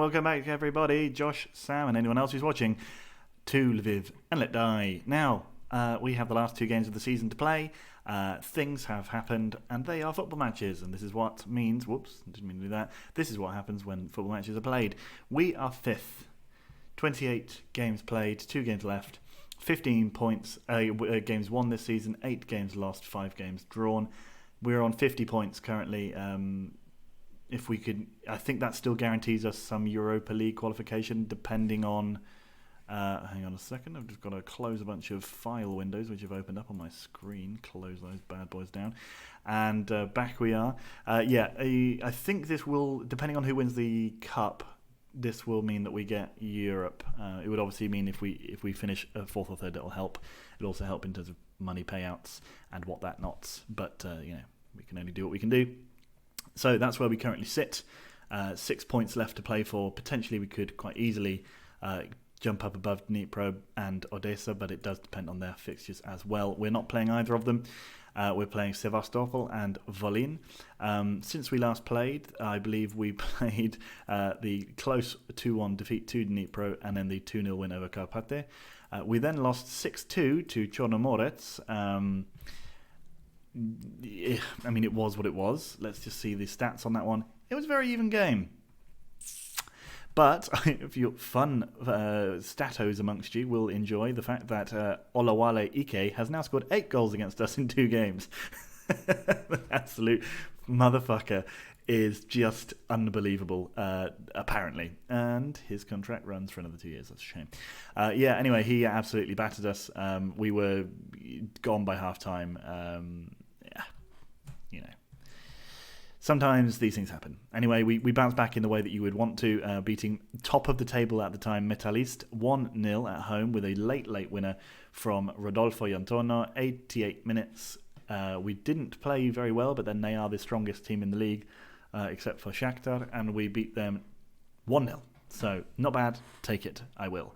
welcome back everybody, Josh, Sam and anyone else who's watching, to Lviv and Let Die. Now, we have the last 2 games of the season to play. Things have happened and they are football matches, and this is what means, whoops, didn't mean to do that, this is what happens when football matches are played. We are 5th, 28 games played, 2 games left, 15 points, games won this season, 8 games lost, 5 games drawn. We're on 50 points currently. If we could, I think that still guarantees us some Europa League qualification, depending on. Hang on a second, I've just got to close a bunch of file windows which have opened up on my screen. Close those bad boys down, and back we are. I think this will, depending on who wins the cup, this will mean that we get Europe. It would obviously mean if we finish 4th or 3rd, it'll help. It'll also help in terms of money payouts and what that nots. But we can only do what we can do. So that's where we currently sit. 6 points left to play for. Potentially we could quite easily jump up above Dnipro and Odessa, but it does depend on their fixtures as well. We're not playing either of them. We're playing Sevastopol and Volyn. Since we last played, I believe we played the close 2-1 defeat to Dnipro and then the 2-0 win over Karpaty. We then lost 6-2 to Chornomorets. I mean, it was what it was. Let's just see the stats on that one. It was a very even game. But if you're fun statos amongst you will enjoy the fact that Olawale Ike has now scored 8 goals against us in 2 games. The absolute motherfucker is just unbelievable, apparently. And his contract runs for another 2 years. That's a shame. Anyway, he absolutely battered us. We were gone by half-time. Sometimes these things happen. Anyway, we bounced back in the way that you would want to, beating top of the table at the time, Metalist, 1-0 at home with a late winner from Rodolfo Iantono, 88 minutes. We didn't play very well, but then they are the strongest team in the league, except for Shakhtar, and we beat them 1-0. So, not bad. Take it. I will.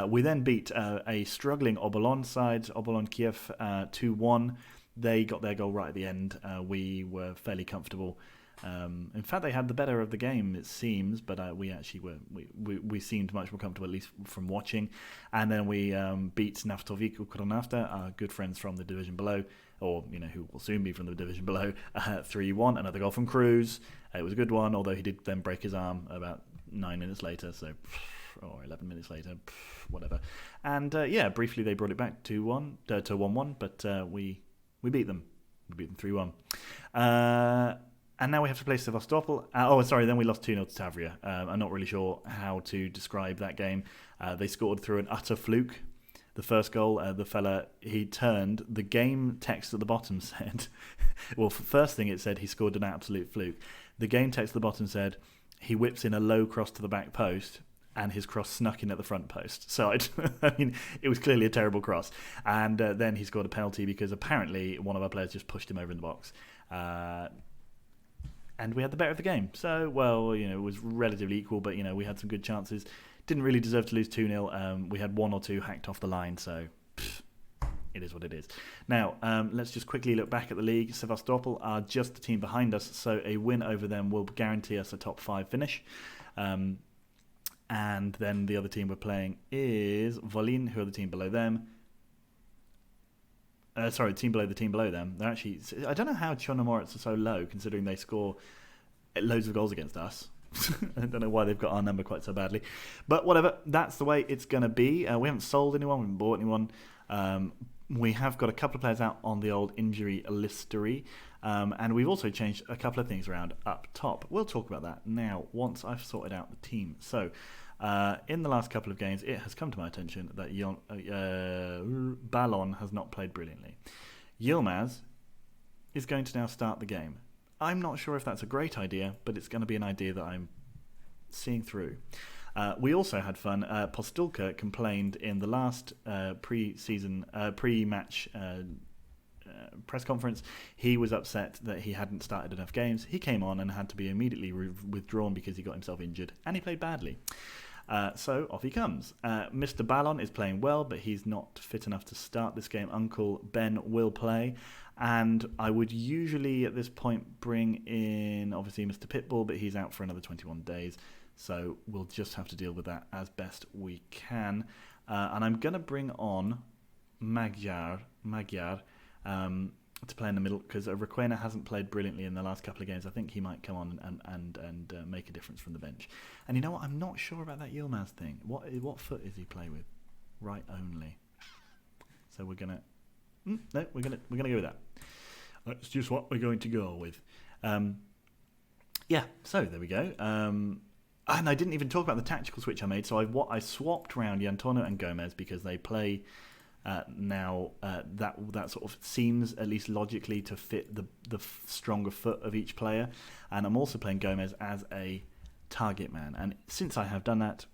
We then beat a struggling Obolon side, Obolon Kiev, 2-1. They got their goal right at the end. We were fairly comfortable. In fact, they had the better of the game, it seems, but we actually were. We seemed much more comfortable, at least from watching. And then we beat Naftovik Ukronafta, our good friends from the division below, or who will soon be from the division below, 3-1. Another goal from Cruz. It was a good one, although he did then break his arm about 9 minutes later, or 11 minutes later, whatever. And briefly they brought it back to 1-1, but we beat them. We beat them 3-1. And now we have to play Sevastopol. Then we lost 2-0 to Tavria. I'm not really sure how to describe that game. They scored through an utter fluke. The first goal, the fella, he turned. The game text at the bottom said, well, first thing it said, he scored an absolute fluke. The game text at the bottom said, he whips in a low cross to the back post, and his cross snuck in at the front post. So, it was clearly a terrible cross. And then he scored a penalty because apparently one of our players just pushed him over in the box. And we had the better of the game. So, it was relatively equal, but, we had some good chances. Didn't really deserve to lose 2-0. We had 1 or 2 hacked off the line, so it is what it is. Now, let's just quickly look back at the league. Sevastopol are just the team behind us, so a win over them will guarantee us a top 5 finish. And then the other team we're playing is Volyn, who are the team below them. The team below them. They're actually, I don't know how Chornomorets are so low, considering they score loads of goals against us. I don't know why they've got our number quite so badly. But whatever, that's the way it's going to be. We haven't sold anyone, we haven't bought anyone. We have got a couple of players out on the old injury listery. And we've also changed a couple of things around up top. We'll talk about that now once I've sorted out the team. So, in the last couple of games, it has come to my attention that Ballon has not played brilliantly. Yilmaz is going to now start the game. I'm not sure if that's a great idea, but it's going to be an idea that I'm seeing through. We also had fun. Postulka complained in the last pre-match press conference. He was upset that he hadn't started enough games. He came on and had to be immediately withdrawn because he got himself injured, and he played badly. So off he comes. Mr. Ballon is playing well, but he's not fit enough to start this game. Uncle Ben will play, and I would usually at this point bring in obviously Mr. Pitbull, but he's out for another 21 days. So we'll just have to deal with that as best we can. And I'm going to bring on Magyar to play in the middle, because Requena hasn't played brilliantly in the last couple of games. I think he might come on and make a difference from the bench. And you know what? I'm not sure about that Yilmaz thing. What foot is he play with? Right only. So we're gonna we're gonna go with that. That's just what we're going to go with. So there we go. And I didn't even talk about the tactical switch I made. So I swapped around Yantono and Gomez because they play now. That sort of seems, at least logically, to fit the stronger foot of each player. And I'm also playing Gomez as a target man. And since I have done that,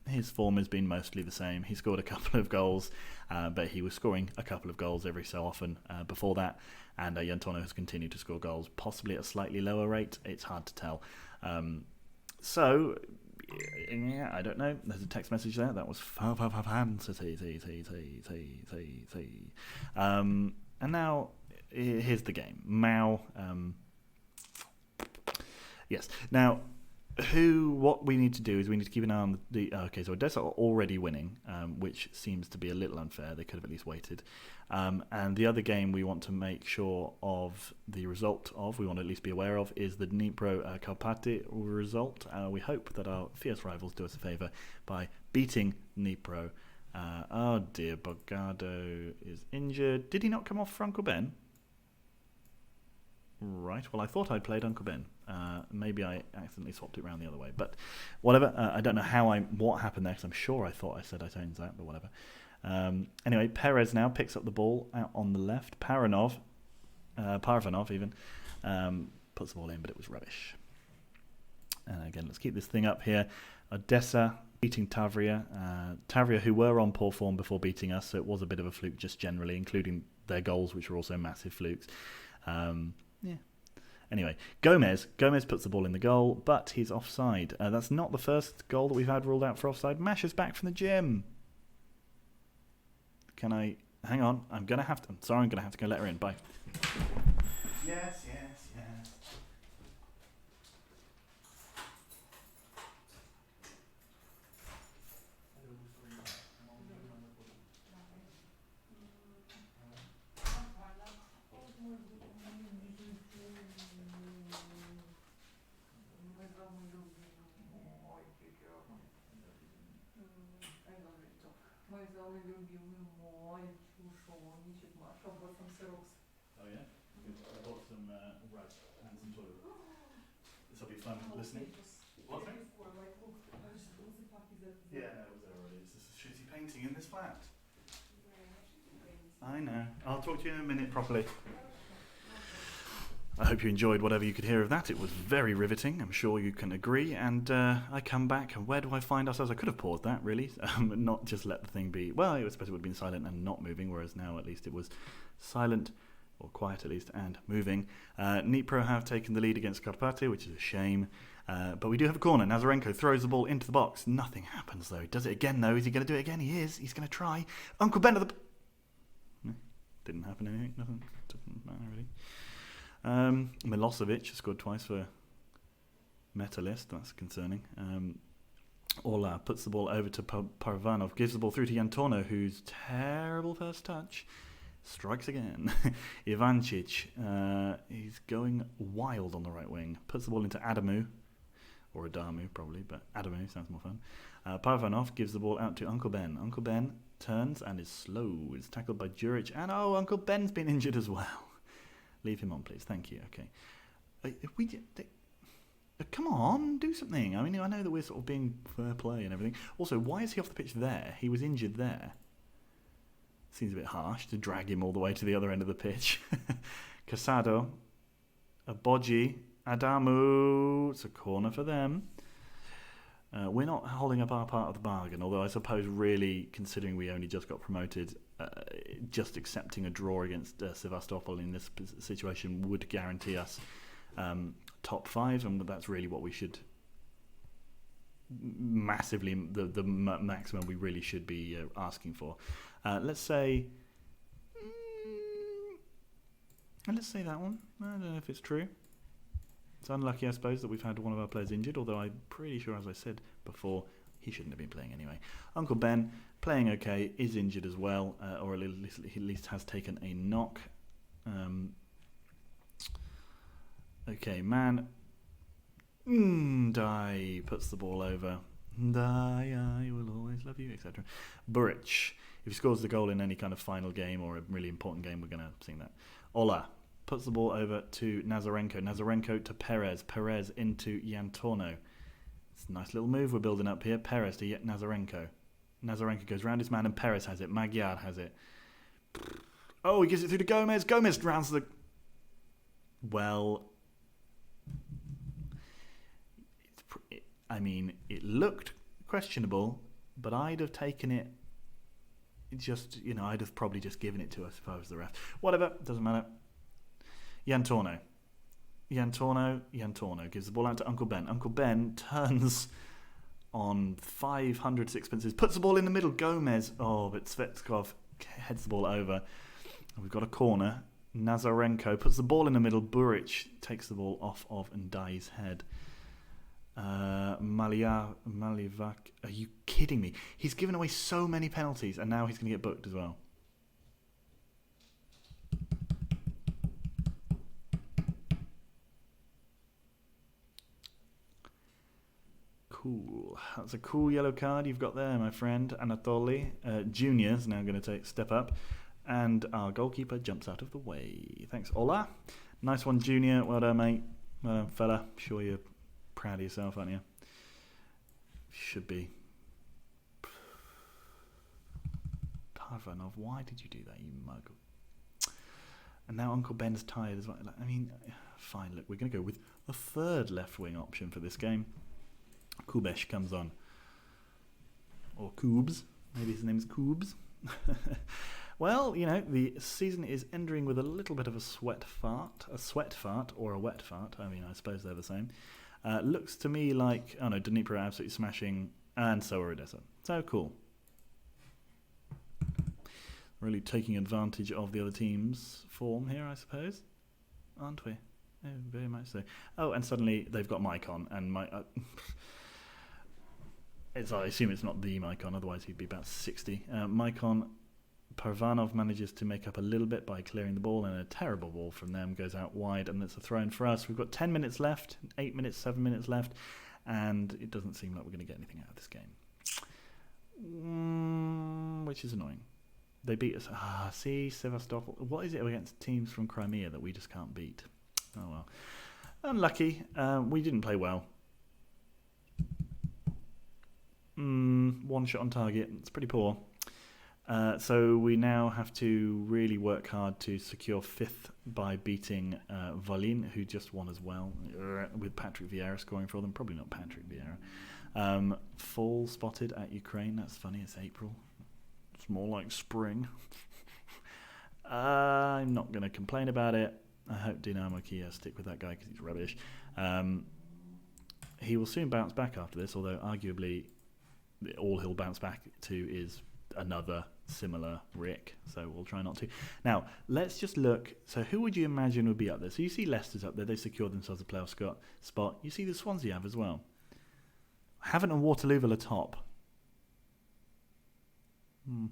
his form has been mostly the same. He scored a couple of goals, but he was scoring a couple of goals every so often before that. And Yantono has continued to score goals, possibly at a slightly lower rate. It's hard to tell. So, yeah, I don't know. There's a text message there. That was fancy. And now, here's the game. Mao. Yes. Now, what we need to do is we need to keep an eye on so Odessa are already winning, which seems to be a little unfair. They could have at least waited. And the other game we want to make sure of the result of, we want to at least be aware of, is the Dnipro Karpaty result. We hope that our fierce rivals do us a favour by beating Dnipro. Oh dear, Bogado is injured. Did he not come off for Uncle Ben? Right, well, I thought I'd played Uncle Ben. Maybe I accidentally swapped it around the other way. But whatever, I don't know what happened there, because I'm sure I thought I said I changed that, but whatever. Anyway, Perez now picks up the ball out on the left. Paravanov even, puts the ball in, but it was rubbish. And again, let's keep this thing up here. Odessa beating Tavria. Tavria, who were on poor form before beating us, so it was a bit of a fluke just generally, including their goals, which were also massive flukes. Anyway, Gomez puts the ball in the goal, but he's offside. That's not the first goal that we've had ruled out for offside. Masha's back from the gym. Can I... Hang on. I'm going to have to go let her in. Bye. Yes. Oh yeah? I bought some rug and some toilet. This will be fun listening. What thing? Yeah, no, it was there already. It's just a shitty painting in this flat. I know. I'll talk to you in a minute properly. I hope you enjoyed whatever you could hear of that. It was very riveting. I'm sure you can agree. And I come back, and where do I find ourselves? I could have paused that, really, not just let the thing be. Well, I suppose it would have been silent and not moving, whereas now at least it was silent, or quiet at least, and moving. Dnipro have taken the lead against Karpaty, which is a shame. But we do have a corner. Nazarenko throws the ball into the box. Nothing happens, though. He does it again, though. Is he going to do it again? He is. He's going to try. Uncle Ben at the... Didn't happen anything. Nothing. Doesn't matter, really. Milosevic scored twice for Metalist. That's concerning. Orla puts the ball over to Paravanov, gives the ball through to Yantono, whose terrible first touch strikes again. Ivancic, he's going wild on the right wing. Puts the ball into Adamu, or Adamu probably, but Adamu sounds more fun. Paravanov gives the ball out to Uncle Ben. Uncle Ben turns and is slow. Is tackled by Juric, and Uncle Ben's been injured as well. Leave him on, please. Thank you. Okay. Come on, do something. I mean, I know that we're sort of being fair play and everything. Also, why is he off the pitch there? He was injured there. Seems a bit harsh to drag him all the way to the other end of the pitch. Casado, Abogi, Adamu. It's a corner for them. We're not holding up our part of the bargain, although I suppose really, considering we only just got promoted, just accepting a draw against Sevastopol in this situation would guarantee us top 5, and that's really what we should massively, the maximum we really should be asking for. Let's say that one. I don't know if it's true. It's unlucky, I suppose, that we've had one of our players injured, although I'm pretty sure, as I said before, he shouldn't have been playing anyway. Uncle Ben, playing okay, is injured as well, or at least has taken a knock. Okay, man. Die puts the ball over. Die, I will always love you, etc. Buric. If he scores the goal in any kind of final game or a really important game, we're going to sing that. Ola puts the ball over to Nazarenko. Nazarenko to Perez. Perez into Yantorno. It's a nice little move we're building up here. Perez to Nazarenko. Nazarenko goes round his man and Perez has it. Magyar has it. Oh, he gives it through to Gomez. Gomez rounds the... Well... I mean, it looked questionable, but I'd have taken it just, I'd have probably just given it to us if I was the ref. Whatever, doesn't matter. Yantorno gives the ball out to Uncle Ben. Uncle Ben turns on 500 sixpences, puts the ball in the middle. Gomez, but Svetskov heads the ball over. We've got a corner. Nazarenko puts the ball in the middle. Buric takes the ball off of Ndai's head. Malivak, are you kidding me? He's given away so many penalties and now he's going to get booked as well. Cool. That's a cool yellow card you've got there, my friend. Anatoly Junior's now going to step up and our goalkeeper jumps out of the way. Thanks, Ola. Nice one, Junior. Well done, mate. Well done, fella. Sure you're proud of yourself, aren't you? Should be. Parvanov, why did you do that, you mug? And now Uncle Ben's tired as well. Fine, look, we're going to go with a third left-wing option for this game. Kubesh comes on. Or Koobs. Maybe his name's Koobs. Well, the season is ending with a little bit of a sweat fart. A sweat fart or a wet fart. I suppose they're the same. Looks to me like... Oh no, Dnipro are absolutely smashing, and so are Odessa. So cool. Really taking advantage of the other team's form here, I suppose. Aren't we? Oh, very much so. Oh, and suddenly they've got Maicon, and I assume it's not the Maicon, otherwise he'd be about 60. Maicon... Parvanov manages to make up a little bit by clearing the ball, and a terrible ball from them goes out wide, and it's a throw-in for us. We've got 10 minutes left, 8 minutes, 7 minutes left, and it doesn't seem like we're going to get anything out of this game. Which is annoying. They beat us. See, Sevastopol. What is it against teams from Crimea that we just can't beat? Oh well. Unlucky. We didn't play well. One shot on target. It's pretty poor. So we now have to really work hard to secure 5th by beating Volyn, who just won as well, with Patrick Vieira scoring for them. Probably not Patrick Vieira. Fall spotted at Ukraine. That's funny. It's April. It's more like spring. I'm not going to complain about it. I hope Dynamo Kiev stick with that guy because he's rubbish. He will soon bounce back after this, although arguably all he'll bounce back to is another similar Rick, so we'll try not to. Now, let's just look. So who would you imagine would be up there? So you see Leicester's up there. They've secured themselves a playoff spot. You see the Swansea have as well. Havant and Waterlooville are top. And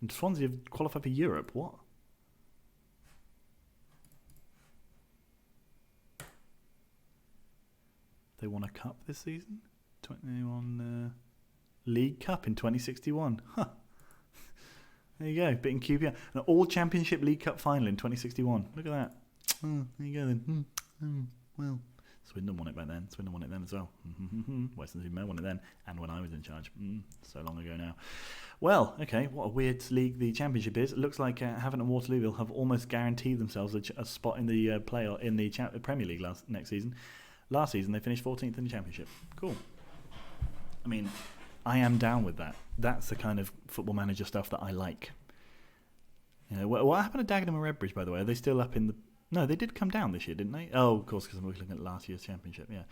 Swansea have qualified for Europe. What? They won a cup this season? 21 League Cup in 2061. Huh. There you go, beating QPR. An all-championship League Cup final in 2061. Look at that. There you go then. Well, Swindon won it back then. Swindon won it then as well. Western-super-Mare won it then, and when I was in charge. So long ago now. Well, okay, what a weird league the championship is. It looks like Havant and Waterlooville have almost guaranteed themselves a spot in the in the Premier League next season. Last season they finished 14th in the championship. Cool. I mean, I am down with that. That's the kind of Football Manager stuff that I like. What happened to Dagenham and Redbridge, by the way? Are they still up in the... No, they did come down this year, didn't they? Oh, of course, because we're looking at last year's championship, yeah.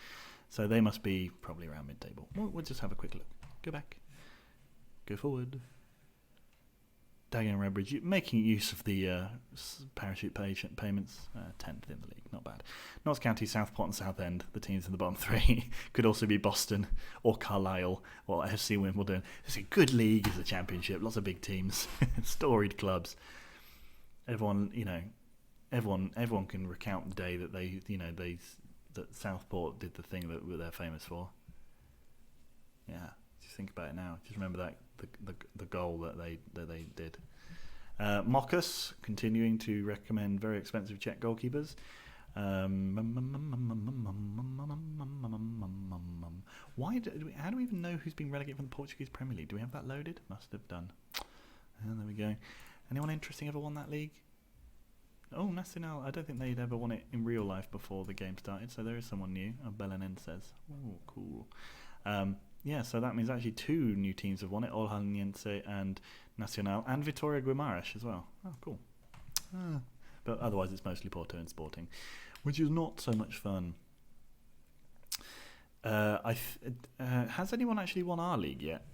So they must be probably around mid-table. We'll just have a quick look. Go back. Go forward. Dagenham Redbridge making use of the parachute payments. 10th in the league, not bad. Notts County, Southport and Southend, the teams in the bottom three. Could also be Boston or Carlisle or FC Wimbledon. It's a good league as a championship. Lots of big teams, storied clubs. Everyone can recount the day that that Southport did the thing that they're famous for. Yeah, just think about it now. Just remember that the goal that they did. Moccus continuing to recommend very expensive Czech goalkeepers. How do we even know who's been relegated from the Portuguese Premier League? Do we have that loaded? Must have done. There we go. Anyone interesting ever won that league? Oh, Nacional. I don't think they'd ever won it in real life before the game started, so there is someone new. Belenin says. Oh, cool. Yeah, so that means actually 2 new teams have won it, Olhanense and Nacional, and Vitória Guimarães as well. Oh, cool. But otherwise it's mostly Porto and Sporting, which is not so much fun. Has anyone actually won our league yet?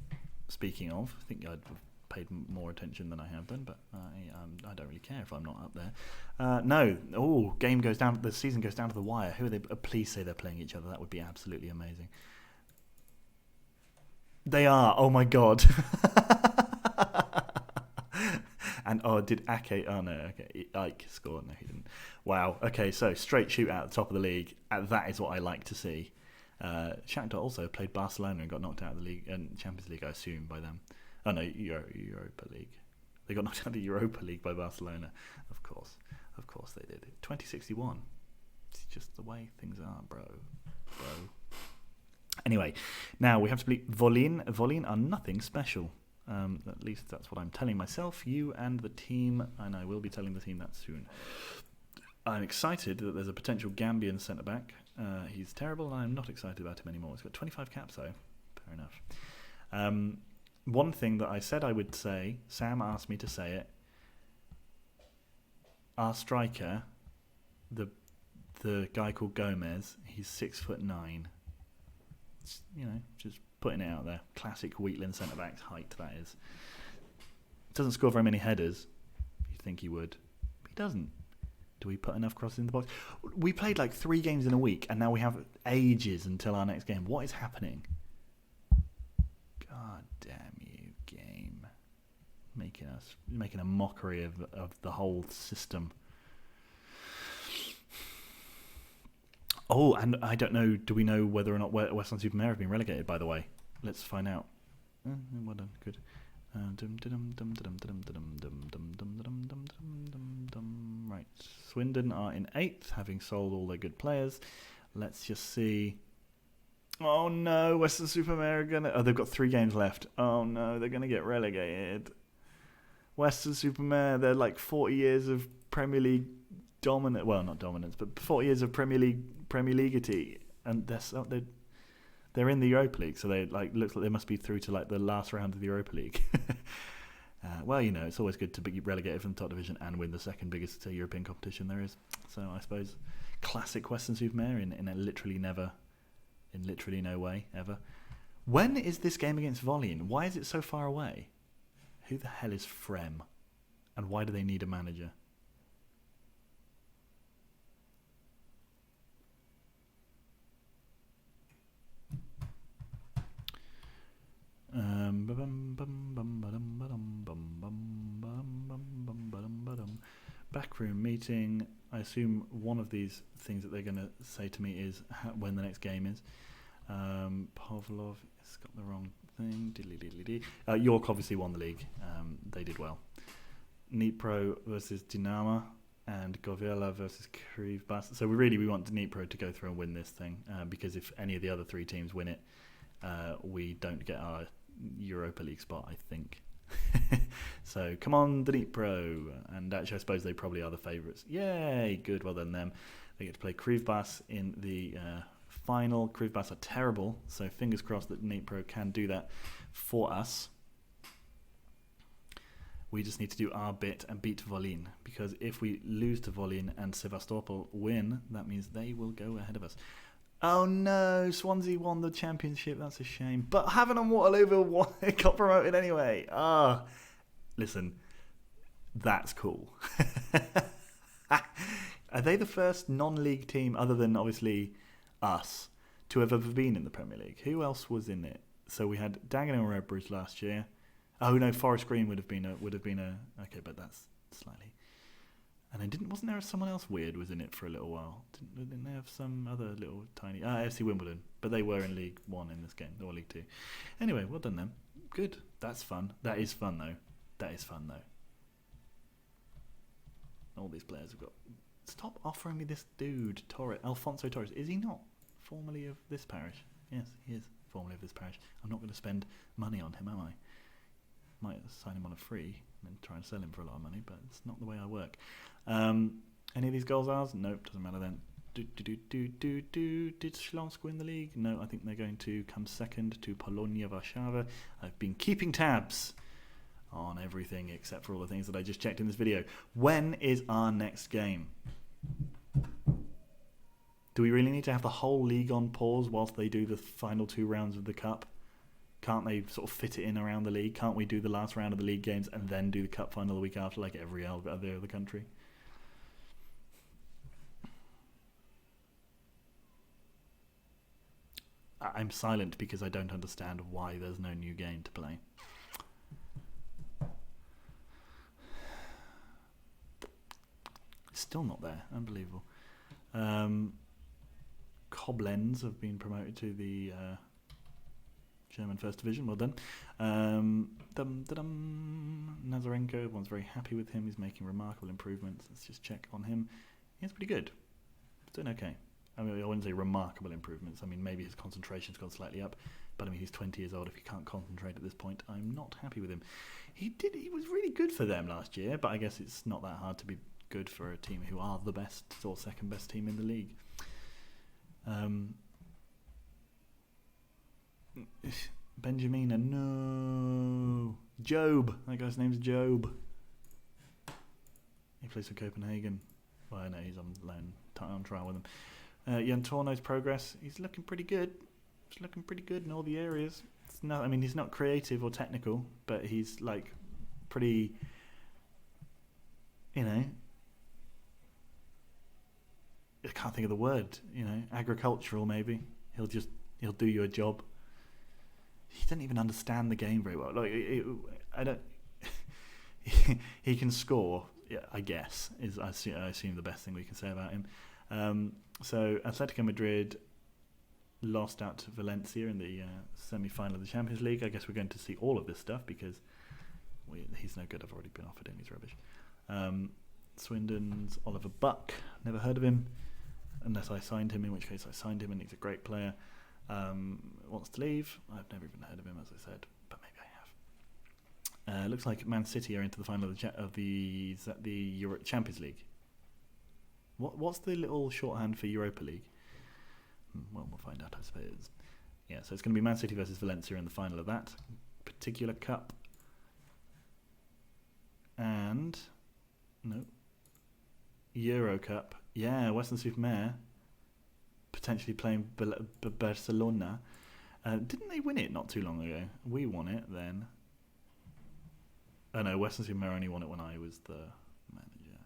Speaking of, I think I'd paid more attention than I have done, but I don't really care if I'm not up there. No. Oh, the season goes down to the wire. Who are they? Please say they're playing each other. That would be absolutely amazing. They are. Oh my god. And did Ake? Oh no. Okay, Ike scored. No, he didn't. Wow. Okay, so straight shootout at the top of the league. That is what I like to see. Shakhtar also played Barcelona and got knocked out of the league and Champions League, I assume, by them. Oh no, Europa League. They got knocked out of the Europa League by Barcelona. Of course they did. 2061. It's just the way things are, bro. Anyway, now we have to beat Volin. Volin are nothing special. At least that's what I'm telling myself, you and the team, and I will be telling the team that soon. I'm excited that there's a potential Gambian centre-back. He's terrible, and I'm not excited about him anymore. He's got 25 caps, though. Fair enough. One thing that I said I would say, Sam asked me to say it. Our striker, the guy called Gomez, he's 6'9". Just putting it out there. Classic Wheatland centre-back's height, that is. Doesn't score very many headers. You'd think he would. But he doesn't. Do we put enough crosses in the box? We played like 3 games in a week, and now we have ages until our next game. What is happening? God damn you, game. Making a mockery of the whole system. Oh, and I don't know, do we know whether or not Westland-super-Mare have been relegated, by the way? Let's find out. Well done, good. Right, Swindon are in 8th, having sold all their good players. Let's just see. Oh no, Western-super-Mare are going to... Oh, they've got 3 games left. Oh no, they're going to get relegated. Western-super-Mare, they're like 40 years of Premier League dominant, well, not dominance, but 40 years of Premier Leagueity, and they're in the Europa League, so they looks like they must be through to the last round of the Europa League. Well, it's always good to be relegated from the top division and win the second biggest European competition there is. So I suppose classic Western-super-Mare in literally no way ever. When is this game against Volyn? Why is it so far away? Who the hell is Frem, and why do they need a manager? Backroom meeting. I assume one of these things that they're going to say to me is when the next game is. Pavlov has got the wrong thing. York obviously won the league. They did well. Dnipro versus Dinamo and Govela versus Krivbas. So we want Dnipro to go through and win this thing, because if any of the other 3 teams win it, we don't get our Europa League spot, I think. So come on, Dnipro. And actually I suppose they probably are the favourites. Yay, good, well done them. They get to play Krivbas in the final. Krivbas are terrible, so fingers crossed that Dnipro can do that for us. We just need to do our bit and beat Volyn, because if we lose to Volyn and Sevastopol win, that means they will go ahead of us. Oh no, Swansea won the championship, that's a shame. But Havant and Waterloo got promoted anyway. Listen, That's cool. Are they the first non-league team, other than obviously us, to have ever been in the Premier League? Who else was in it? So we had Dagenham and Redbridge last year. Oh no, Forest Green would have been a okay, but that's slightly. And then wasn't there someone else weird was in it for a little while? Didn't they have some other little tiny FC Wimbledon? But they were in League One in this game, or League Two. Anyway, well done them. Good. That's fun. That is fun though. All these players have got. Stop offering me this dude, Alfonso Torres. Is he not formerly of this parish? Yes, he is formerly of this parish. I'm not going to spend money on him, am I? Might sign him on a free and then try and sell him for a lot of money, but it's not the way I work. Any of these goals ours? Nope, doesn't matter then. Did Śląsk win the league? No, I think they're going to come second to Polonia Warszawa. I've been keeping tabs on everything except for all the things that I just checked in this video. When is our next game? Do we really need to have the whole league on pause whilst they do the final 2 rounds of the cup? Can't they sort of fit it in around the league? Can't we do the last round of the league games and then do the cup final the week after, like every other country? I'm silent because I don't understand why there's no new game to play. Still not there. Unbelievable. Koblenz have been promoted to the German First Division. Well done. Nazarenko, everyone's very happy with him. He's making remarkable improvements. Let's just check on him. He's pretty good. He's doing okay. I mean, I wouldn't say remarkable improvements. I mean, maybe his concentration's gone slightly up. But I mean, he's 20 years old. If he can't concentrate at this point, I'm not happy with him. He was really good for them last year, but I guess it's not that hard to be good for a team who are the best or second best team in the league. Benjamina, no. Job, that guy's name's Job. He plays for Copenhagen. Well, no, he's on loan, on trial with them. Jan Torno's progress, he's looking pretty good. He's looking pretty good in all the areas. I mean, he's not creative or technical, but he's like pretty, I can't think of the word, agricultural maybe. He'll do you a job. He doesn't even understand the game very well. He can score, yeah, I guess, I assume the best thing we can say about him. So Atletico Madrid lost out to Valencia in the semi-final of the Champions League. I guess we're going to see all of this stuff because he's no good. I've already been offered him. He's rubbish. Swindon's Oliver Buck. Never heard of him. Unless I signed him, in which case I signed him and he's a great player. Wants to leave. I've never even heard of him, as I said, but maybe I have. Looks like Man City are into the final of the Champions League. What's the little shorthand for Europa League? Well, we'll find out, I suppose. Yeah, so it's going to be Man City versus Valencia in the final of that particular cup. And no, Euro Cup. Yeah, Western-Supermare potentially playing Barcelona. Didn't they win it not too long ago? We won it then. Oh no, Western-Supermare only won it when I was the manager.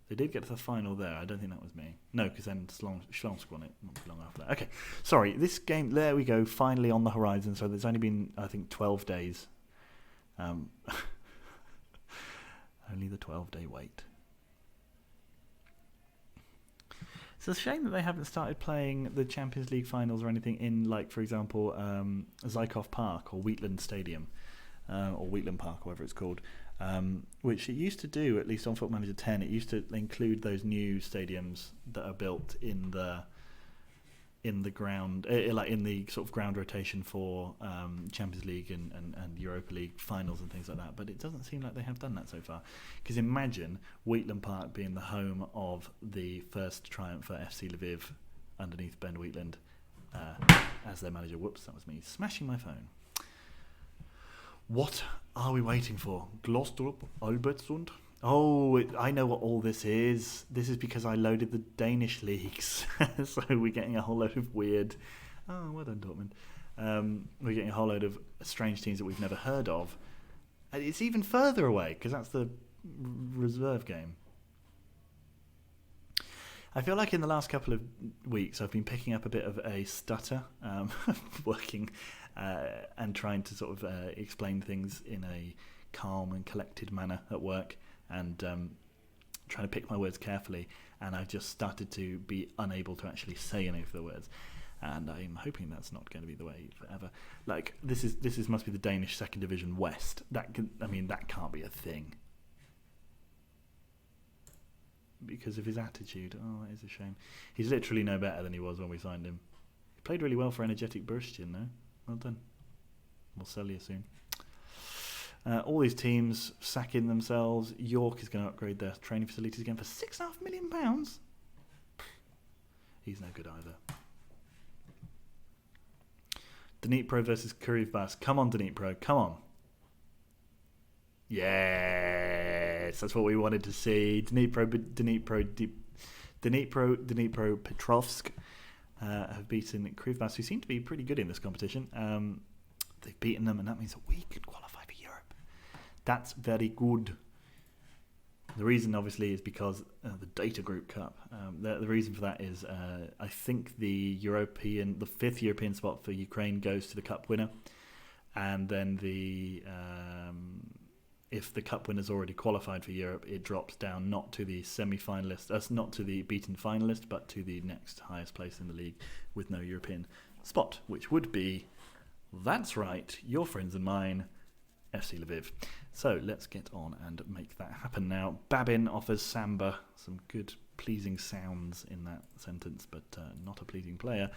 They did get to the final there. I don't think that was me. No, because then Śląsk won it not too long after that. Okay, sorry. This game, there we go, finally on the horizon. So there's only been, I think, 12 days. Only the 12-day wait. It's a shame that they haven't started playing the Champions League finals or anything in, like, for example, Zykov Park or Wheatland Stadium, or Wheatland Park, or whatever it's called, which it used to do, at least on Football Manager 10. It used to include those new stadiums that are built in the ground, like in the sort of ground rotation for Champions League and Europa League finals and things like that. But it doesn't seem like they have done that so far. Because imagine Wheatland Park being the home of the first triumph for FC Lviv underneath Ben Wheatland as their manager. Whoops, that was me smashing my phone. What are we waiting for? Glostrup, Albertsund? Oh, I know what all this is. This is because I loaded the Danish leagues. So we're getting a whole load of weird... Oh, well done, Dortmund. We're getting a whole load of strange teams that we've never heard of. And it's even further away, because that's the reserve game. I feel like in the last couple of weeks I've been picking up a bit of a stutter, working and trying to sort of explain things in a calm and collected manner at work, and trying to pick my words carefully, and I've just started to be unable to actually say any of the words, and I'm hoping that's not going to be the way forever. Like, this must be the Danish Second Division West. That can't be a thing. Because of his attitude. Oh, that is a shame. He's literally no better than he was when we signed him. He played really well for Energetic Burstin, though. Well done. We'll sell you soon. All these teams sacking themselves. York is going to upgrade their training facilities again for £6.5 million. He's no good either. Dnipro versus Krivbas. Come on, Dnipro. Come on. Yes, that's what we wanted to see. Dnipro Petrovsk have beaten Krivbas, who seem to be pretty good in this competition. They've beaten them, and that means that we could qualify for Europe. That's very good. The reason, obviously, is because the Data Group Cup. The reason for that is I think the fifth European spot for Ukraine goes to the cup winner, and then if the cup winner's already qualified for Europe, it drops down not to the semi-finalist, not to the beaten finalist, but to the next highest place in the league with no European spot, which would be, that's right, your friends and mine, FC Lviv. So let's get on and make that happen now. Babin offers Samba some good, pleasing sounds in that sentence, but not a pleasing player.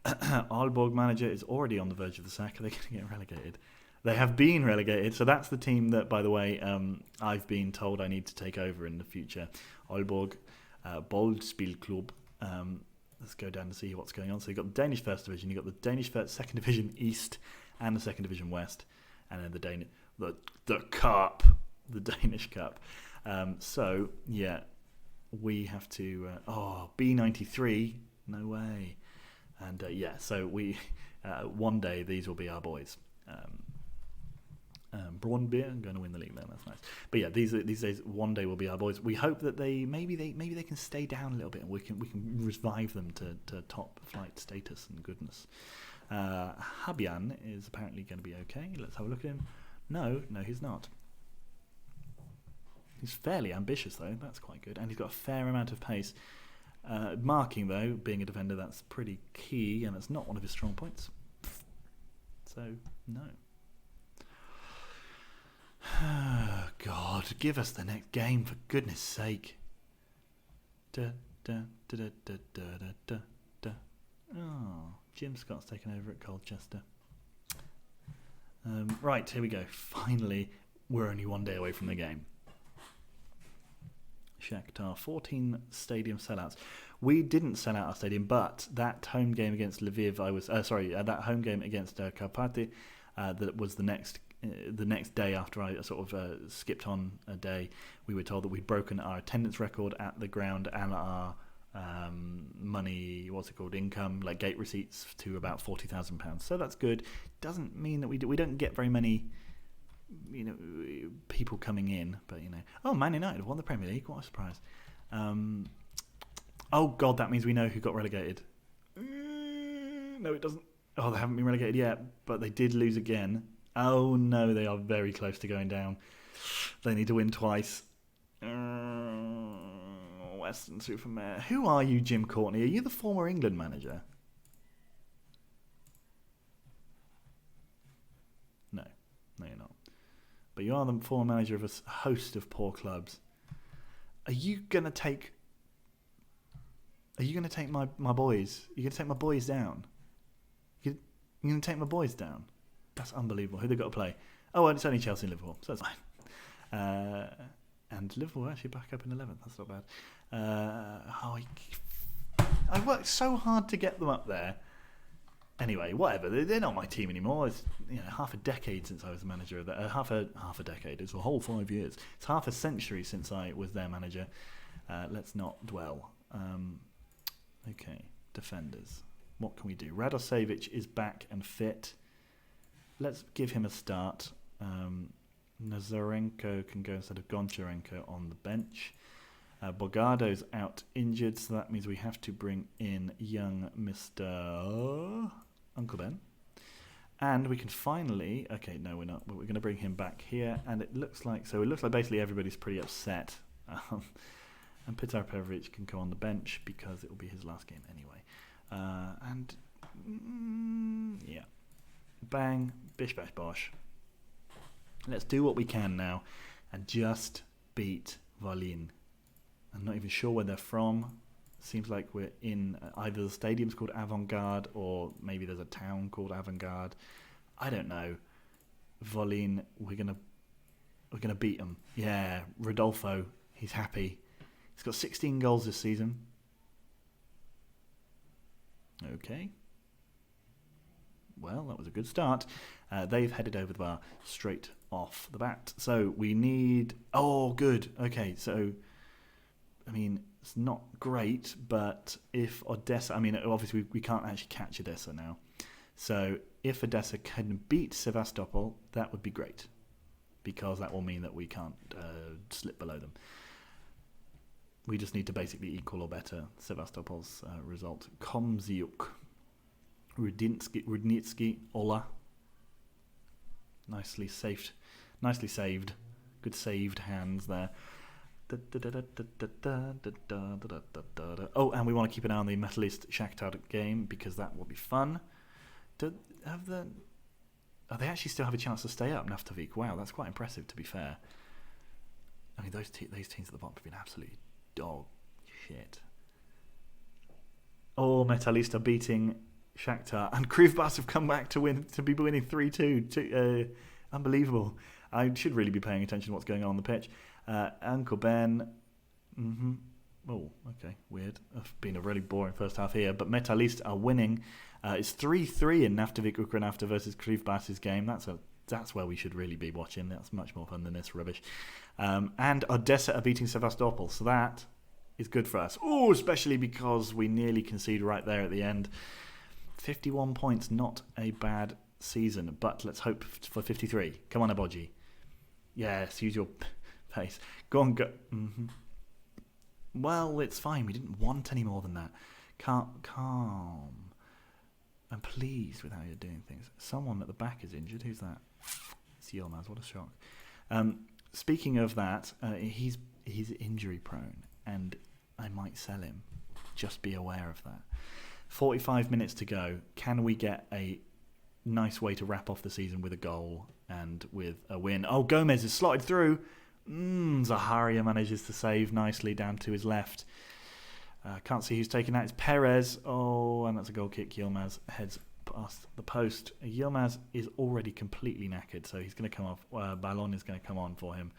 Aalborg manager is already on the verge of the sack. Are they going to get relegated? They have been relegated, so that's the team that, by the way, I've been told I need to take over in the future. Aalborg, Boldspilklub. Let's go down and see what's going on. So you've got the Danish First Division, you've got the Danish Second Division East, and the Second Division West, and then the Cup, the Danish Cup. So, yeah, we have to... B93, no way. And, so we... one day, these will be our boys. Braunbeer, I'm going to win the league there. That's nice. But yeah, these days, one day will be our boys. We hope that maybe they can stay down a little bit, and we can revive them to top flight status and goodness. Habian is apparently going to be okay. Let's have a look at him. No, he's not. He's fairly ambitious though. That's quite good, and he's got a fair amount of pace. Marking though, being a defender, that's pretty key, and it's not one of his strong points. So no. God, give us the next game for goodness sake. Oh, Jim Scott's taken over at Colchester. Right, here we go. Finally, we're only one day away from the game. Shakhtar, 14 stadium sellouts. We didn't sell out our stadium, but that home game against Lviv, that home game against Karpaty, that was the next day after I sort of skipped on a day. We were told that we'd broken our attendance record at the ground and our income, like gate receipts, to about £40,000. So that's good. Doesn't mean that we don't get very many, people coming in. But Man United have won the Premier League. What a surprise! Oh God, that means we know who got relegated. No, it doesn't. Oh, they haven't been relegated yet, but they did lose again. Oh no, they are very close to going down. They need to win twice. Western Supermare. Who are you, Jim Courtney? Are you the former England manager? No, you're not. But you are the former manager of a host of poor clubs. Are you gonna take my boys? Are you gonna take my boys down? You're gonna take my boys down? That's unbelievable. Who they got to play? Oh, and it's only Chelsea and Liverpool, so that's fine. And Liverpool are actually back up in 11th. That's not bad. I worked so hard to get them up there. Anyway, whatever. They're not my team anymore. It's half a decade since I was the manager of that. Half a decade. It's a whole 5 years. It's half a century since I was their manager. Let's not dwell. Okay, defenders. What can we do? Radosevic is back and fit. Let's give him a start. Nazarenko can go instead of Goncharenko on the bench. Bogardo's out injured, so that means we have to bring in young Mr. Uncle Ben. And we can finally... Okay, no, we're not. But we're going to bring him back here. And it looks like basically everybody's pretty upset. And Petar Perovic can go on the bench because it will be his last game anyway. Yeah. Bang. Bish, bash, bosh. Let's do what we can now and just beat Volyn. I'm not even sure where they're from. Seems like we're in either the stadium's called Avantgarde or maybe there's a town called Avantgarde. I don't know. Volyn, we're gonna beat them. Yeah, Rodolfo, he's happy. He's got 16 goals this season. Okay. Well, that was a good start. They've headed over the bar straight off the bat. So we need... Oh, good. Okay, so... I mean, it's not great, but if Odessa... I mean, obviously we can't actually catch Odessa now. So if Odessa can beat Sevastopol, that would be great. Because that will mean that we can't slip below them. We just need to basically equal or better Sevastopol's result. Komziuk. Rudnitsky, Ola. Nicely saved. Good saved hands there. Oh, and we want to keep an eye on the Metalist Shakhtar game because that will be fun. They actually still have a chance to stay up, Naftovik. Wow, that's quite impressive, to be fair. I mean, those teams at the bottom have been absolutely dog shit. Oh, Metalist are beating Shakhtar, and Krivbas have come back to be winning 3-2. Unbelievable. I should really be paying attention to what's going on the pitch. Uncle Ben. Oh, okay, weird. It's been a really boring first half here, but Metalist are winning. It's 3-3 in Naftovik Ukranafta versus Krivbas's game. That's where we should really be watching. That's much more fun than this rubbish. And Odessa are beating Sevastopol, so that is good for us. Oh, especially because we nearly conceded right there at the end. 51 points, not a bad season, but let's hope for 53. Come on, Aboji. Yes, use your pace. Go on, go. Well, it's fine. We didn't want any more than that. Calm. I'm pleased with how you're doing things. Someone at the back is injured. Who's that? It's Yilmaz. What a shock. Speaking of that, he's injury prone, and I might sell him. Just be aware of that. 45 minutes to go. Can we get a nice way to wrap off the season with a goal and with a win? Oh, Gomez is slotted through. Zaharia manages to save nicely down to his left. Can't see who's taking that. It's Perez. Oh, and that's a goal kick. Yilmaz heads past the post. Yilmaz is already completely knackered, so he's going to come off. Ballon is going to come on for him.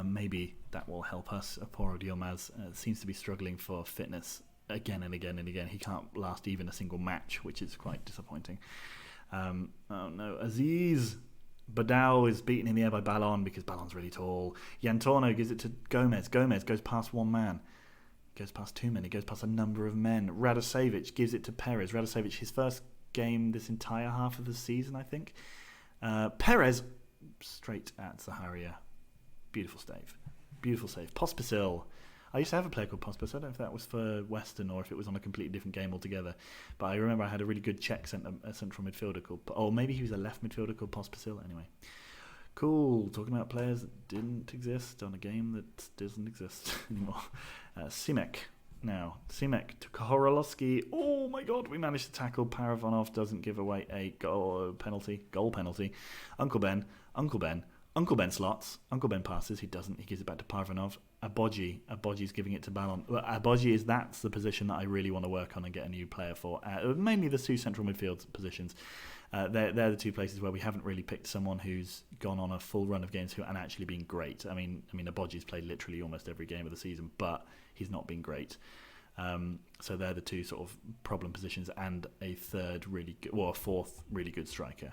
Maybe that will help us. Poor old Yilmaz seems to be struggling for fitness again and again and again. He can't last even a single match, which is quite disappointing. Oh no, Aziz Badao is beaten in the air by Ballon because Ballon's really tall. Yantorno gives it to Gomez. Gomez goes past one man. Goes past two men. He goes past a number of men. Radosevich gives it to Perez. Radosevich, his first game this entire half of the season, I think. Perez straight at Zaharia. Beautiful save. Beautiful save. Pospisil. I used to have a player called Pospisil. I don't know if that was for Western or if it was on a completely different game altogether. But I remember I had a really good Czech central midfielder called... Oh, maybe he was a left midfielder called Pospisil. Anyway. Cool. Talking about players that didn't exist on a game that doesn't exist anymore. Simek. Now, Simek to Korolowski. Oh my god, we managed to tackle. Paravanov doesn't give away a goal penalty. Uncle Ben slots. Uncle Ben passes. He doesn't. He gives it back to Parvanov. Aboji's giving it to Ballon. That's the position that I really want to work on and get a new player for. Mainly the two central midfield positions. They're the two places where we haven't really picked someone who's gone on a full run of games and actually been great. I mean, Aboji's played literally almost every game of the season, but he's not been great. So they're the two sort of problem positions, and a fourth really good striker.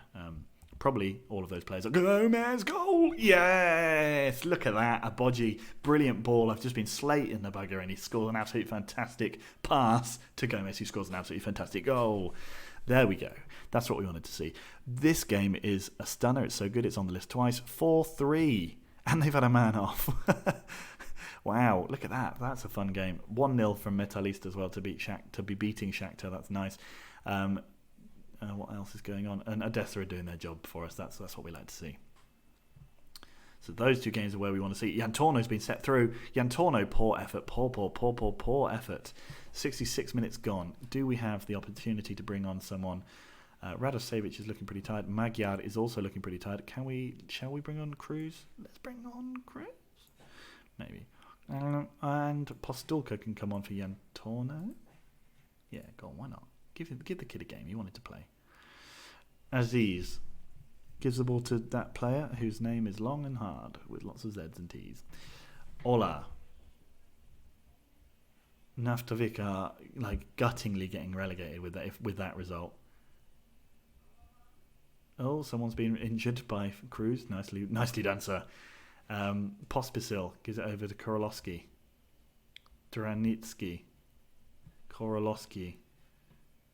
Probably all of those players are Gomez goal. Yes, look at that. Aboji, brilliant ball. I've just been slating the bugger, and he scores an absolutely fantastic pass to Gomez, who scores an absolutely fantastic goal. There we go. That's what we wanted to see. This game is a stunner. It's so good. It's on the list twice. 4-3, and they've had a man off. Wow, look at that. That's a fun game. 1-0 from Metalist as well to be beating Shakhtar. That's nice. What else is going on? And Odessa are doing their job for us. That's what we like to see. So those two games are where we want to see. Jan Torno's been set through. Jan Torno, poor effort. Poor effort. 66 minutes gone. Do we have the opportunity to bring on someone? Radosevic is looking pretty tired. Magyar is also looking pretty tired. Shall we bring on Cruz? Let's bring on Cruz. Maybe. And Postulka can come on for Jan Torno. Yeah, go on, why not? Give the kid a game. He wanted to play. Aziz gives the ball to that player whose name is long and hard with lots of Z's and T's. Ola. Naftovic are guttingly getting relegated with that result. Oh, someone's been injured by Cruz. Nicely done, sir. Pospisil gives it over to Korolowski. Duranitsky. Korolowski.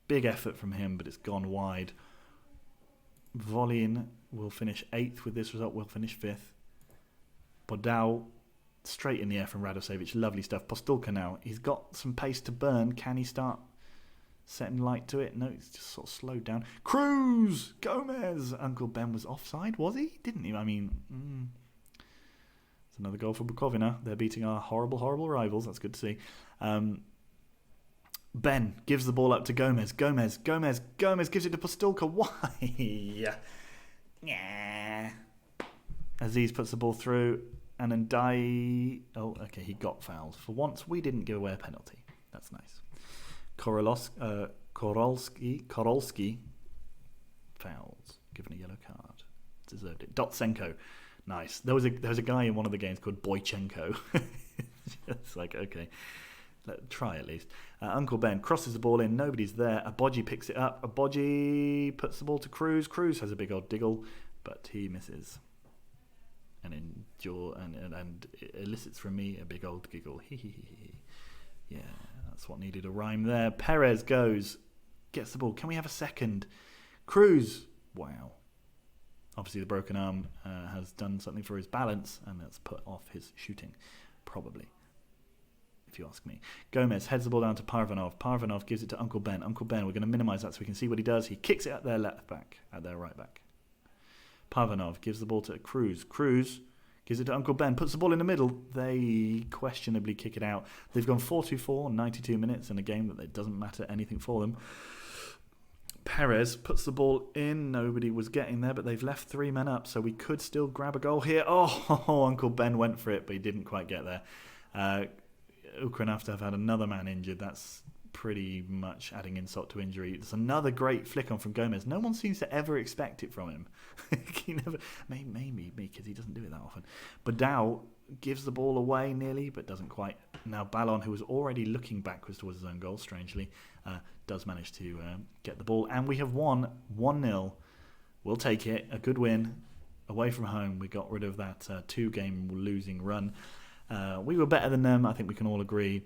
Big effort from him, but it's gone wide. Volin will finish 8th with this result. We'll finish 5th. Bodau, straight in the air from Radosevic. Lovely stuff. Postulka now. He's got some pace to burn. Can he start setting light to it? No, it's just sort of slowed down. Cruz! Gomez! Uncle Ben was offside, was he? Didn't he? I mean... It's another goal for Bukovina. They're beating our horrible, horrible rivals. That's good to see. Ben gives the ball up to Gomez. Gomez gives it to Postulka. Why? Yeah. Aziz puts the ball through, and then Oh, okay, he got fouled. For once, we didn't give away a penalty. That's nice. Korolski fouls, given a yellow card. Deserved it. Dotsenko. Nice. There was a guy in one of the games called Boychenko. It's like, okay, try at least. Uncle Ben crosses the ball in. Nobody's there. Aboji picks it up. Aboji puts the ball to Cruz. Cruz has a big old diggle, but he misses. And elicits from me a big old giggle. Yeah, that's what needed a rhyme there. Perez gets the ball. Can we have a second? Cruz. Wow. Obviously, the broken arm has done something for his balance, and that's put off his shooting, probably, if you ask me. Gomez heads the ball down to Parvanov. Parvanov gives it to Uncle Ben. Uncle Ben, we're going to minimise that so we can see what he does. He kicks it at their right back. Parvanov gives the ball to Cruz. Cruz gives it to Uncle Ben, puts the ball in the middle. They questionably kick it out. They've gone 4-2-4 in 92 minutes in a game that it doesn't matter anything for them. Perez puts the ball in. Nobody was getting there, but they've left 3 men up, so we could still grab a goal here. Oh, Uncle Ben went for it, but he didn't quite get there. Ukraine have had another man injured. That's pretty much adding insult to injury. There's another great flick on from Gomez. No one seems to ever expect it from him. Maybe because he doesn't do it that often. Badao gives the ball away nearly, but doesn't quite. Now Ballon, who was already looking backwards towards his own goal, strangely, does manage to get the ball. And we have won 1-0. We'll take it. A good win away from home. We got rid of that 2-game losing run. We were better than them. I think we can all agree.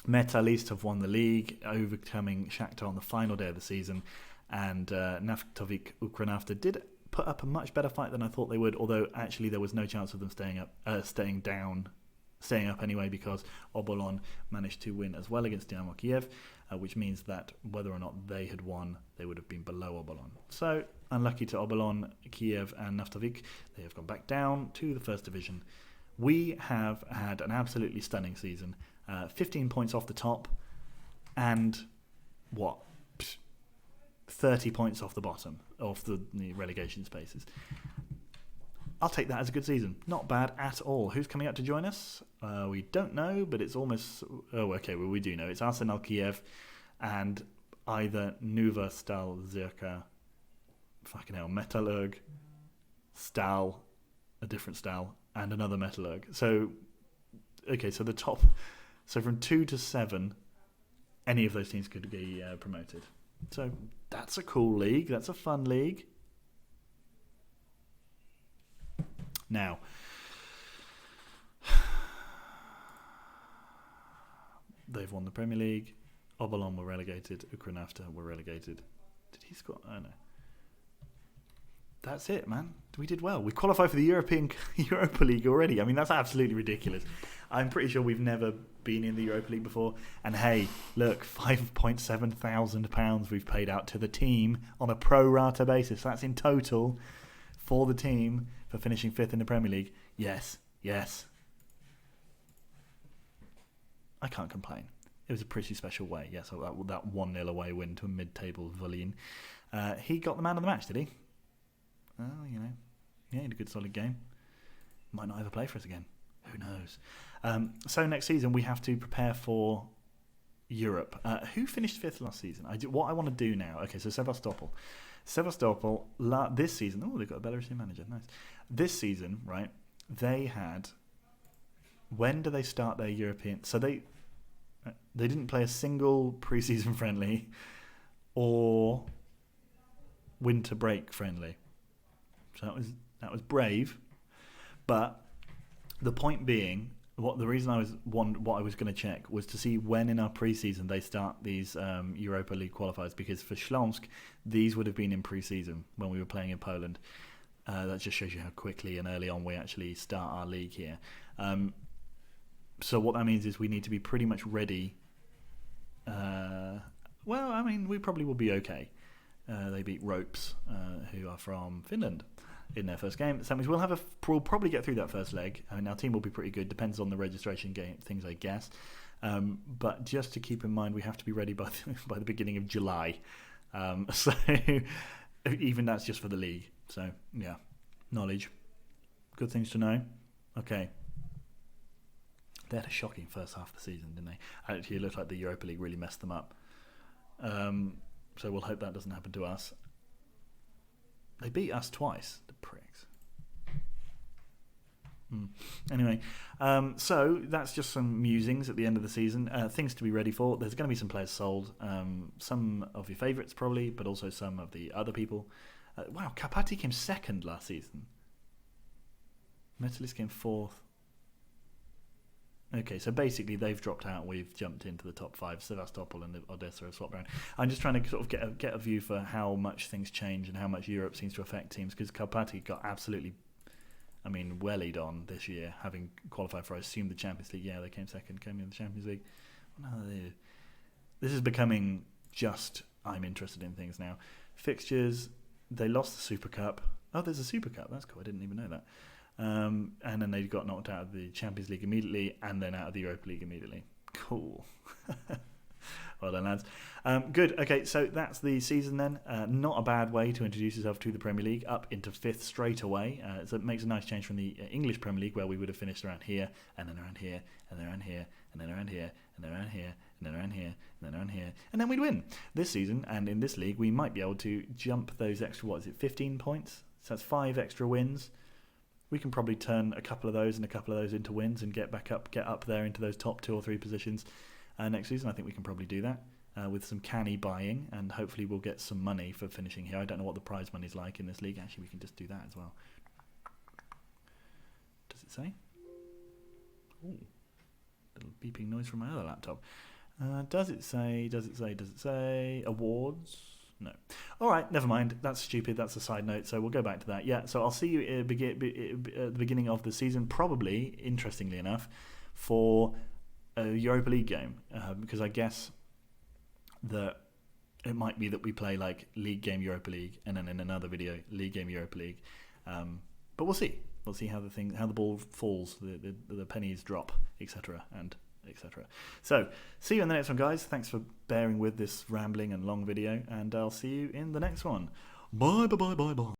Metalist have won the league, overcoming Shakhtar on the final day of the season. And Naftovic Ukranafta did put up a much better fight than I thought they would, although actually there was no chance of them staying up anyway, because Obolon managed to win as well against Dynamo Kiev, which means that whether or not they had won, they would have been below Obolon. So unlucky to Obolon, Kiev and Naftovic. They have gone back down to the first division. We have had an absolutely stunning season. 15 points off the top and 30 points off the bottom of the relegation spaces. I'll take that as a good season. Not bad at all. Who's coming up to join us? We don't know, but it's almost... Oh, okay, well, we do know. It's Arsenal Kiev and either Nuva, Stal, Zirka, Metallurg, Stal, a different Stal, and another Metallurg. So, okay, so the top... So from 2 to 7, any of those teams could be promoted. So that's a cool league. That's a fun league. Now, they've won the Premier League. Obolon were relegated. Ukranafta were relegated. Did he score? Oh, no. That's it, man. We did well. We qualified for the Europa League already. I mean, that's absolutely ridiculous. I'm pretty sure we've never been in the Europa League before. And hey, look, £5,700 we've paid out to the team on a pro rata basis. That's in total for the team for finishing 5th in the Premier League. Yes. I can't complain. It was a pretty special way. Yes, that 1-0 away win to a mid-table Volin. He got the man of the match, did he? Well, he had a good solid game. Might not ever play for us again. Who knows? So next season we have to prepare for Europe. Who finished 5th last season? What I want to do now. Okay, so Sevastopol, this season. Oh, they've got a Belarusian manager. Nice. This season, right? They had. When do they start their European? So they didn't play a single preseason friendly or winter break friendly. So that was brave, but the point being, the reason I was going to check was to see when in our preseason they start these Europa League qualifiers, because for Śląsk these would have been in preseason when we were playing in Poland. That just shows you how quickly and early on we actually start our league here. So what that means is we need to be pretty much ready. Well, I mean, we probably will be okay. They beat Ropes, who are from Finland, in their first game. So that means we'll probably get through that first leg. I mean, our team will be pretty good. Depends on the registration game things, I guess. But just to keep in mind, we have to be ready by the beginning of July. So even that's just for the league. So yeah, knowledge, good things to know. Okay. They had a shocking first half of the season, didn't they? Actually, it looked like the Europa League really messed them up. So we'll hope that doesn't happen to us. They beat us twice, the pricks. Anyway, so that's just some musings at the end of the season. Things to be ready for. There's going to be some players sold. Some of your favourites probably, but also some of the other people. Wow, Karpaty came 2nd last season. Metalist came 4th. Okay, so basically they've dropped out. We've jumped into the top 5. Sevastopol and Odessa have swapped around. I'm just trying to sort of get a view for how much things change and how much Europe seems to affect teams, because Karpaty got absolutely, wellied on this year, having qualified for, I assume, the Champions League. Yeah, they came 2nd, came in the Champions League. This is becoming just, I'm interested in things now. Fixtures, they lost the Super Cup. Oh, there's a Super Cup. That's cool. I didn't even know that. And then they got knocked out of the Champions League immediately, and then out of the Europa League immediately. Cool. Well done, lads. Good. Okay, so that's the season then. Not a bad way to introduce yourself to the Premier League, up into 5th straight away. So it makes a nice change from the English Premier League, where we would have finished around here, and then around here, and then around here, and then around here, and then around here, and then around here, and then around here, and then we'd win. This season, and in this league, we might be able to jump those extra, 15 points? So that's 5 extra wins. We can probably turn a couple of those and a couple of those into wins and get up there into those top 2 or 3 positions next season. I think we can probably do that with some canny buying, and hopefully we'll get some money for finishing here. I don't know what the prize money is like in this league. Actually, we can just do that as well. Does it say? Ooh, little beeping noise from my other laptop. Does it say awards? No. All right, never mind. That's stupid. That's a side note. So we'll go back to that. Yeah, so I'll see you at the beginning of the season, probably, interestingly enough, for a Europa League game. Because I guess that it might be that we play like League Game Europa League, and then in another video, League Game Europa League. But we'll see. We'll see how the ball falls, the pennies drop, etc. and etc. So, see you in the next one, guys. Thanks for bearing with this rambling and long video, and I'll see you in the next one. Bye, bye, bye, bye, bye.